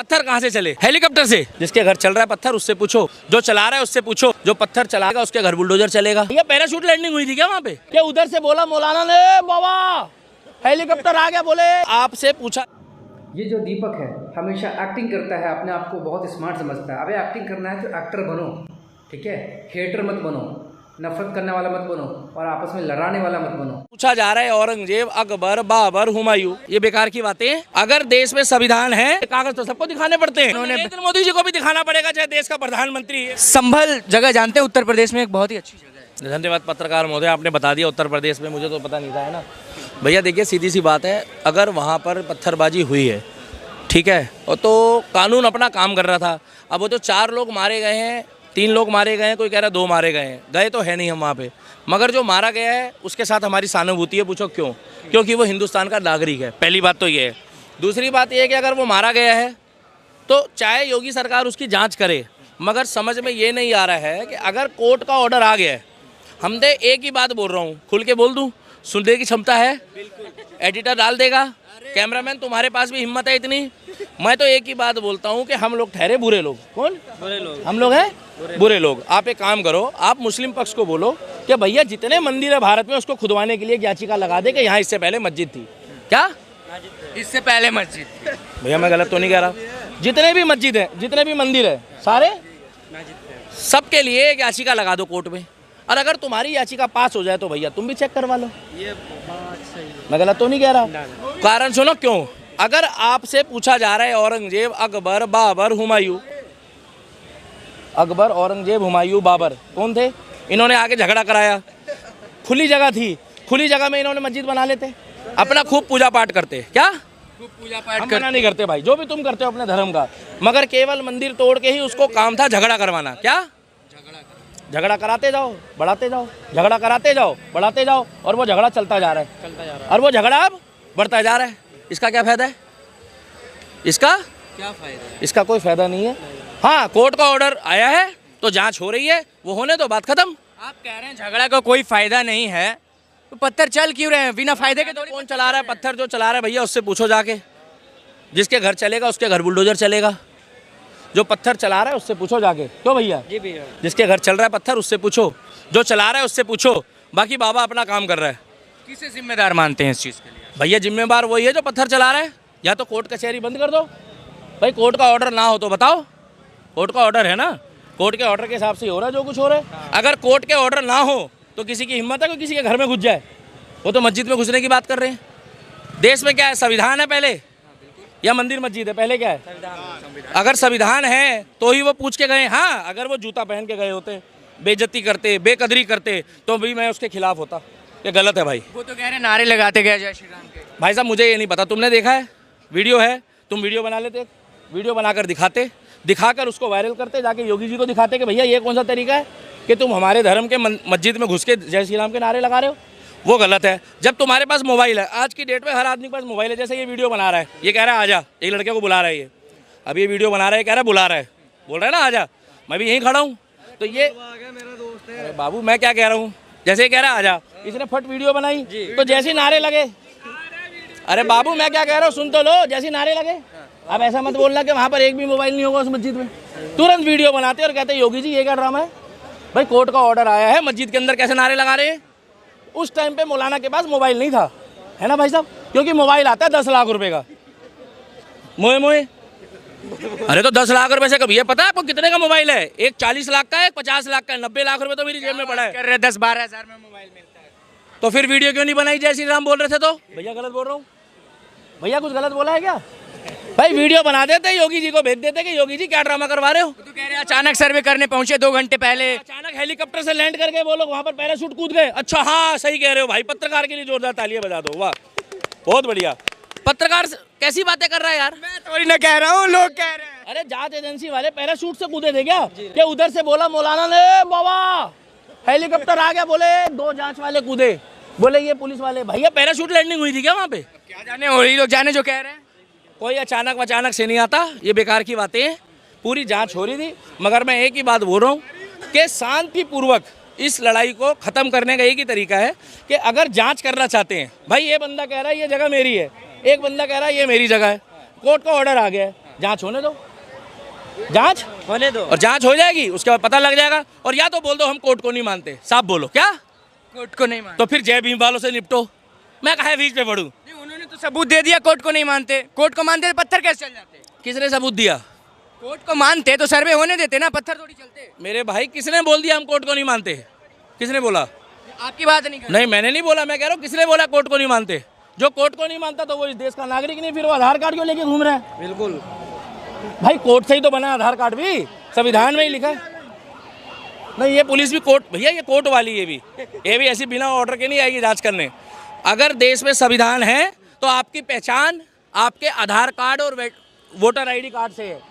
पत्थर कहाँ से चले? हेलीकॉप्टर से। जिसके घर चल रहा है पत्थर उससे पूछो, जो चला रहा है उससे पूछो, जो पत्थर चलाएगा उसके घर बुलडोजर चलेगा। ये पैराशूट लैंडिंग हुई थी क्या वहाँ पे? क्या उधर से बोला मौलाना ने बाबा हेलीकॉप्टर आ गया, बोले आपसे पूछा। ये जो दीपक है हमेशा एक्टिंग करता है, अपने आप को बहुत स्मार्ट समझता है। अबे एक्टिंग करना है तो एक्टर बनो, ठीक है? हेटर मत बनो, नफरत करने वाला मत बनो और आपस में लड़ाने वाला मत बनो। पूछा जा रहा है औरंगजेब, अकबर, बाबर, हुमायूं, ये बेकार की बातें हैं। अगर देश में संविधान है, कागज तो सबको दिखाने पड़ते हैं। नरेंद्र मोदी जी को भी दिखाना पड़ेगा, चाहे देश का प्रधानमंत्री है। संभल जगह जानते हैं उत्तर प्रदेश में, एक बहुत ही अच्छी जगह है। धन्यवाद पत्रकार महोदय, आपने बता दिया उत्तर प्रदेश में, मुझे तो पता नहीं था, है ना भैया। देखिए सीधी सी बात है, अगर वहाँ पर पत्थरबाजी हुई है, ठीक है, और तो कानून अपना काम कर रहा था। अब वो तो 4 लोग मारे गए हैं, 3 लोग मारे गए हैं, कोई कह रहा है 2 मारे गए हैं, गए तो है नहीं हम वहाँ पे, मगर जो मारा गया है उसके साथ हमारी सहानुभूति है। पूछो क्यों? क्योंकि वो हिंदुस्तान का नागरिक है, पहली बात तो ये है। दूसरी बात ये है कि अगर वो मारा गया है तो चाहे योगी सरकार उसकी जांच करे, मगर समझ में ये नहीं आ रहा है कि अगर कोर्ट का ऑर्डर आ गया है, हमने एक ही बात बोल रहा हूँ, खुल के बोल दूँ, सुनने की क्षमता है, एडिटर डाल देगा, कैमरामैन तुम्हारे पास भी हिम्मत है इतनी। मैं तो एक ही बात बोलता हूँ कि हम लोग ठहरे बुरे लोग। कौन? बुरे लोग। हम लोग हैं बुरे लोग। आप एक काम करो, आप मुस्लिम पक्ष को बोलो कि भैया जितने मंदिर है भारत में उसको खुदवाने के लिए एक याचिका लगा दे कि यहाँ इससे पहले मस्जिद थी। क्या? इससे पहले मस्जिद। भैया मैं गलत तो नहीं कह रहा? जितने भी मस्जिद है, जितने भी मंदिर है, सारे सबके लिए एक याचिका लगा दो कोर्ट में, और अगर तुम्हारी याचिका पास हो जाए तो भैया तुम भी चेक करवा लो। ये बात सही है। मैं गलत तो नहीं कह रहा? कारण सुनो क्यों। अगर आपसे पूछा जा रहा है औरंगजेब, अकबर, बाबर, हुमायूं, अकबर, औरंगजेब, हुमायूं, बाबर कौन थे? इन्होंने आके झगड़ा कराया, खुली जगह थी, खुली जगह में इन्होंने मस्जिद बना लेते, अपना खूब पूजा पाठ करते। क्या? खूब पूजा पाठ मना नहीं करते भाई, जो भी तुम करते हो अपने धर्म का, मगर केवल मंदिर तोड़ के ही उसको काम था झगड़ा करवाना। क्या? झगड़ा कराते जाओ, बढ़ाते जाओ, झगड़ा कराते जाओ, बढ़ाते जाओ, और वो झगड़ा चलता जा रहा है, और वो झगड़ा अब बढ़ता जा रहा है। इसका क्या फायदा है? इसका क्या फायदा है? इसका कोई फायदा नहीं है। हाँ, कोर्ट का ऑर्डर आया है तो जांच हो रही है, वो होने दो, बात खत्म। आप कह रहे हैं झगड़ा का कोई फायदा नहीं है, तो पत्थर चल क्यों रहे हैं बिना फायदे के? कौन चला रहा है पत्थर? जो चला रहा है भैया उससे पूछो जाके, जिसके घर चलेगा उसके घर बुलडोजर चलेगा। जो पत्थर चला रहा है उससे पूछो जाके। क्यों भैया? जी भैया। जिसके घर चल रहा है पत्थर उससे पूछो, जो चला रहा है उससे पूछो, बाकी बाबा अपना काम कर रहा है। किसे जिम्मेदार मानते हैं इस चीज़ के लिए? भैया जिम्मेदार वही है जो पत्थर चला रहा है। या तो कोर्ट कचहरी बंद कर दो भाई, कोर्ट का ऑर्डर ना हो तो बताओ, कोर्ट का ऑर्डर है ना, कोर्ट के ऑर्डर के हिसाब से हो रहा है जो कुछ हो रहा है। अगर कोर्ट के ऑर्डर ना हो तो किसी की हिम्मत है कोई किसी के घर में घुस जाए? वो तो मस्जिद में घुसने की बात कर रहे हैं। देश में क्या है? संविधान है पहले, या मंदिर मस्जिद है पहले? क्या है? अगर संविधान है तो ही वो पूछ के गए। हाँ, अगर वो जूता पहन के गए होते, बेइज्जती करते, बेकदरी करते, तो भी मैं उसके खिलाफ होता। ये गलत है भाई। वो तो कह रहे हैं नारे लगाते गए जय श्री राम के। भाई साहब मुझे ये नहीं पता, तुमने देखा है? वीडियो है, तुम वीडियो बना लेते, वीडियो बनाकर दिखाते, दिखाकर उसको वायरल करते, जाके योगी जी को दिखाते कि भैया ये कौन सा तरीका है कि तुम हमारे धर्म के मस्जिद में घुस के जय श्री राम के नारे लगा रहे हो। वो गलत है। जब तुम्हारे पास मोबाइल है, आज की डेट में हर आदमी के पास मोबाइल है, जैसे ये वीडियो बना रहा है, ये कह रहा है आजा, एक लड़के को बुला रहा है, ये अब ये वीडियो बना रहा है, कह रहा है बुला रहा है, बोल रहा है ना आजा, मैं भी यहीं खड़ा हूँ, तो ये अरे बाबू मैं क्या कह रहा हूँ, जैसे ये कह रहा है आजा, इसने फट वीडियो बनाई तो जैसे नारे लगे। अरे बाबू मैं क्या कह रहा हूँ सुन तो लो, जैसे नारे लगे। अब ऐसा मत बोलना कि वहाँ पर एक भी मोबाइल नहीं होगा उस मस्जिद में। तुरंत वीडियो बनाते और कहते योगी जी ये क्या ड्रामा है भाई, कोर्ट का ऑर्डर आया है, मस्जिद के अंदर कैसे नारे लगा रहे हैं। उस टाइम पे मौलाना के पास मोबाइल नहीं था, है ना भाई साहब, क्योंकि मोबाइल आता है 10 लाख रुपए का, मोए मोए। अरे तो 10 लाख रुपए से कभी ये पता है आपको कितने का मोबाइल है? एक 40 लाख का है, 50 लाख का है, 90 लाख रुपए तो मेरी जेब में पड़ा है। कर रहे 10-12 हज़ार में मोबाइल मिलता है। तो फिर वीडियो क्यों नहीं बनाई? जय श्री राम बोल रहे थे तो भैया गलत बोल रहा हूँ? भैया कुछ गलत बोला है क्या भाई? वीडियो बना देते, योगी जी को भेज देते कि योगी जी क्या ड्रामा करवा रहे हो। तो कह रहे हैं अचानक सर्वे करने पहुंचे 2 घंटे पहले, अचानक हेलीकॉप्टर से लैंड करके वो लोग वहाँ पर पैराशूट कूद गए। अच्छा हाँ सही कह रहे हो भाई, पत्रकार के लिए जोरदार तालियां बजा दो, वाह बहुत बढ़िया। पत्रकार कैसी बातें कर रहा है यार? मैं थोड़ी ना कह रहा हूँ, लोग कह रहे हैं। अरे जांच एजेंसी वाले पैराशूट से कूदे थे क्या? कि उधर से बोला मौलाना ने बाबा हेलीकॉप्टर आ गया, बोले 2 जांच वाले कूदे, बोले ये पुलिस वाले। भैया पैराशूट लैंडिंग हुई थी क्या वहाँ पे? क्या जाने, और ही लोग जाने जो कह रहे हैं। कोई अचानक से नहीं आता, ये बेकार की बातें हैं। पूरी जांच हो रही थी, मगर मैं एक ही बात बोल रहा हूँ कि शांतिपूर्वक इस लड़ाई को ख़त्म करने का एक ही तरीका है कि अगर जांच करना चाहते हैं, भाई ये बंदा कह रहा है ये जगह मेरी है, एक बंदा कह रहा है ये मेरी जगह है, कोर्ट का ऑर्डर आ गया है, जांच होने दो, जांच होने दो। और जांच हो जाएगी, उसके बाद पता लग जाएगा। और या तो बोल दो हम कोर्ट को नहीं मानते, साफ बोलो। क्या कोर्ट को नहीं मानते? तो फिर जय भीम वालों से निपटो, मैं कहा बीच पे पढ़ूं। नहीं, उन्होंने तो सबूत दे दिया, कोर्ट को नहीं मानते। कोर्ट को मानते तो पत्थर कैसे चल जाते? किसने सबूत दिया? कोर्ट को मानते तो सर्वे होने देते ना, पत्थर थोड़ी चलते। मेरे भाई किसने बोल दिया हम कोर्ट को नहीं मानते? किसने बोला? आपकी बात नहीं कर नहीं मैंने नहीं बोला, मैं कह रहा हूँ किसने बोला कोर्ट को नहीं मानते? जो कोर्ट को नहीं मानता तो वो इस देश का नागरिक नहीं, फिर वो आधार कार्ड क्यों लेके घूम रहा है? बिल्कुल। भाई कोर्ट से ही तो बना आधार कार्ड भी, संविधान में ही लिखा है। नहीं ये पुलिस भी कोर्ट, भैया ये कोर्ट वाली ये भी ऐसी बिना ऑर्डर के नहीं आएगी जांच करने। अगर देश में संविधान है तो आपकी पहचान आपके आधार कार्ड और वोटर आईडी कार्ड से है,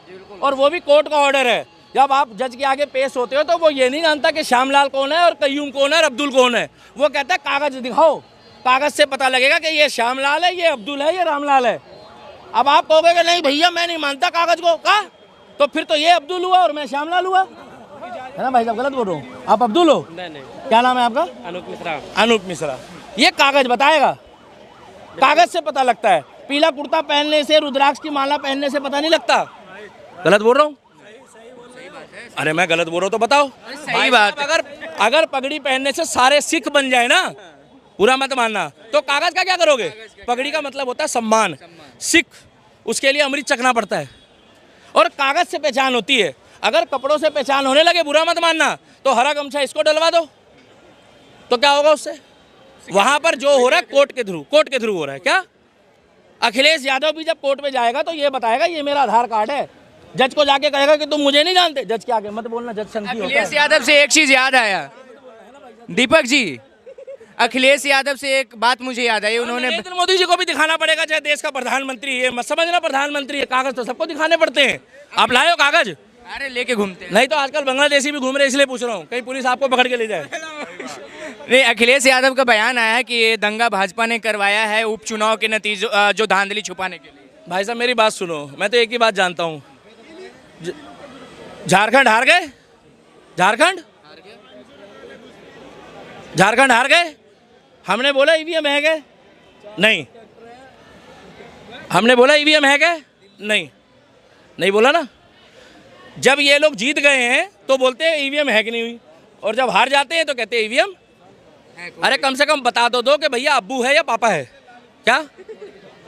और वो भी कोर्ट का ऑर्डर है। जब आप जज के आगे पेश होते हो तो वो ये नहीं जानता कि श्यामलाल कौन है और कयूम कौन है और अब्दुल कौन है। वो कहता है कागज दिखाओ, कागज से पता लगेगा कि ये श्यामलाल है, ये अब्दुल है, ये रामलाल है। अब आप कहोगे कि नहीं भैया मैं नहीं मानता कागज को, कहा तो फिर तो ये अब्दुल हुआ और मैं श्यामलाल हुआ, है ना भाई साहब? गलत बोल रहा हूँ? आप अब्दुल हो? नहीं, क्या नाम है आपका? अनूप मिश्रा। अनूप मिश्रा। ये कागज बताएगा, कागज से पता लगता है। पीला कुर्ता पहनने से, रुद्राक्ष की माला पहनने से पता नहीं लगता। गलत बोल रहा हूँ? अरे मैं गलत बोल रहा हूँ तो बताओ। सही बात है। अगर पगड़ी पहनने से सारे सिख बन जाए ना, पूरा मत मानना, तो कागज का क्या करोगे? पगड़ी का मतलब होता है सम्मान। सिख, उसके लिए अमृत चखना पड़ता है, और कागज से पहचान होती है। अगर कपड़ों से पहचान होने लगे, बुरा मत मानना, तो हरा गमछा इसको डलवा दो, तो क्या होगा उससे? वहां पर जो हो रहा है कोर्ट के थ्रू हो रहा है। क्या अखिलेश यादव भी जब कोर्ट में जाएगा तो ये बताएगा ये मेरा आधार कार्ड है। जज को जाके कहेगा कि तुम मुझे नहीं जानते, जज के आगे मत बोलना, जज संकी होता अखिलेश है। यादव से एक चीज याद आया दीपक जी, अखिलेश यादव से एक बात मुझे याद आई। उन्होंने नरेंद्र मोदी जी को भी दिखाना पड़ेगा, चाहे देश का प्रधानमंत्री है, मत समझना प्रधानमंत्री है, कागज तो सबको दिखाने पड़ते हैं। आप लाए हो कागज? अरे लेके घूमते हैं। नहीं तो आजकल बांग्लादेशी भी घूम रहे, इसलिए पूछ रहा हूँ, कहीं पुलिस आपको पकड़ के ले जाए। नहीं, अखिलेश यादव का बयान आया है कि ये दंगा भाजपा ने करवाया है उपचुनाव के नतीजों जो धांधली छुपाने के लिए। भाई साहब मेरी बात सुनो, मैं तो एक ही बात जानता हूँ, झारखंड हार गए, झारखंड हार गए। हमने बोला ईवीएम है गए? नहीं। हमने बोला ईवीएम है गए? नहीं बोला ना। जब ये लोग जीत गए हैं तो बोलते हैं ईवीएम है कि नहीं हुई, और जब हार जाते हैं तो कहते हैं ईवीएम। अरे कम से कम बता दो कि भैया अब्बू है या पापा है, क्या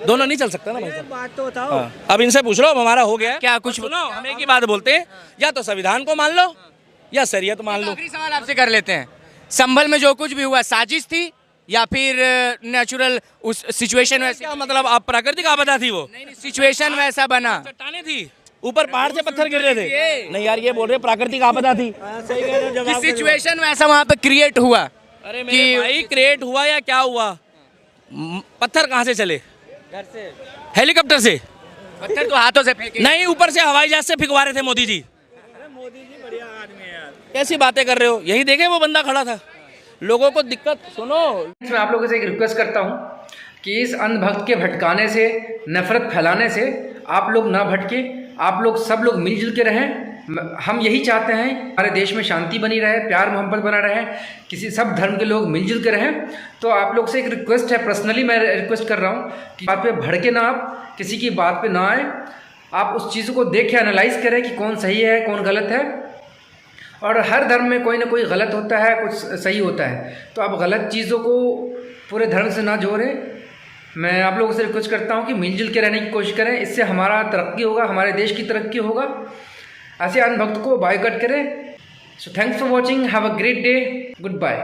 दोनों नहीं चल सकता ना भाई साहब? बात तो बताओ। हाँ। अब इनसे पूछ लो, अब हमारा हो गया है। क्या कुछ सुनो, हम एक ही बात बोलते हैं, या तो संविधान को मान लो या शरीयत मान लो। आखिरी सवाल आपसे कर लेते हैं, संभल में जो कुछ भी हुआ साजिश थी या फिर नेचुरल उस सिचुएशन वैसे? क्या मतलब आप प्राकृतिक आपदा थी वो? नहीं, सिचुएशन वैसा बना। चट्टाने थी, ऊपर पहाड़ से पत्थर गिर रहे थे। नहीं यार ये बोल रहे प्राकृतिक आपदा थी। कि सिचुएशन वैसा वहाँ पे क्रिएट हुआ। अरे मेरे भाई क्रिएट हुआ या क्या हुआ? पत्थर कहाँ से चले? घर से, हेलीकॉप्टर से? पत्थर तो हाथों से फेंके। नहीं, ऊपर से हवाई जहाज से फिकवा रहे थे मोदी जी। कैसी बातें कर रहे हो? यही देखे वो बंदा खड़ा था, लोगों को दिक्कत। सुनो, मैं आप लोगों से एक रिक्वेस्ट करता हूँ कि इस अंधभक्त के भटकाने से, नफरत फैलाने से आप लोग ना भटके, आप लोग सब लोग मिलजुल के रहें। हम यही चाहते हैं हमारे देश में शांति बनी रहे, प्यार मोहब्बत बना रहे, किसी सब धर्म के लोग मिलजुल के रहें। तो आप लोग से एक रिक्वेस्ट है, पर्सनली मैं रिक्वेस्ट कर रहा हूँ कि बात पे भड़के ना, आप किसी की बात पे ना आए, आप उस चीज़ को देखें, एनालाइज करें कि कौन सही है कौन गलत है। और हर धर्म में कोई ना कोई गलत होता है, कुछ सही होता है, तो आप गलत चीज़ों को पूरे धर्म से ना जोड़ें। मैं आप लोगों से रिक्वेस्ट करता हूँ कि मिलजुल के रहने की कोशिश करें, इससे हमारा तरक्की होगा, हमारे देश की तरक्की होगा। ऐसे अंधभक्त को बायकॉट करें। So thanks for watching, have a great day, good bye.